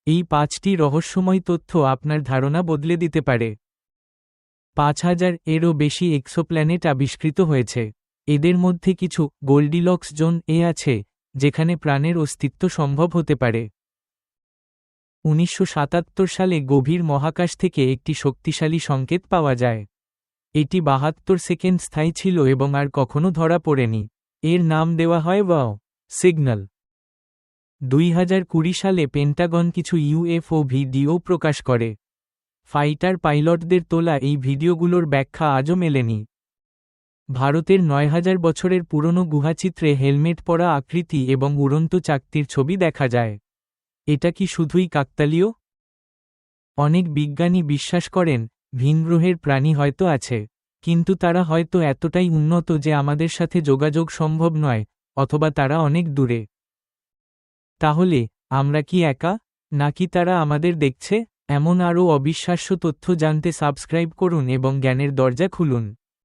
এই 5টি রহস্যময় তথ্য আপনার ধারণা বদলে দিতে পারে। 5000-এরও বেশি এক্সোপ্ল্যানেট আবিষ্কৃত হয়েছে। এদের মধ্যে কিছু গোল্ডিলক্স জোন এ আছে, যেখানে প্রাণের অস্তিত্ব সম্ভব হতে পারে। 1977 সালে গভীর মহাকাশ থেকে একটি শক্তিশালী সংকেত পাওয়া যায়। এটি 72 সেকেন্ড স্থায়ী ছিল এবং আর কখনো ধরা পড়েনি। এর নাম দেওয়া হয় ওয়াও সিগন্যাল। 2020 সালে পেন্টাগন কিছু ইউএফও ভিডিও প্রকাশ করে। ফাইটার পাইলটদের তোলা এই ভিডিওগুলোর ব্যাখ্যা আজও মেলেনি। ভারতের 9000 বছরের পুরনো গুহাচিত্রে হেলমেট পরা আকৃতি এবং উড়ন্ত চাকতির ছবি দেখা যায়। এটা কি শুধুই কাকতালীয়? অনেক বিজ্ঞানী বিশ্বাস করেন, ভিনগ্রহের প্রাণী হয়তো আছে, কিন্তু তারা হয়তো এতটাই উন্নত যে আমাদের সাথে যোগাযোগ সম্ভব নয়, অথবা তারা অনেক দূরে। তাহলে, আমরা কি একা, নাকি তারা আমাদের দেখছে? এমন আরও অবিশ্বাস্য তথ্য জানতে সাবস্ক্রাইব করুন এবং জ্ঞানের দরজা খুলুন।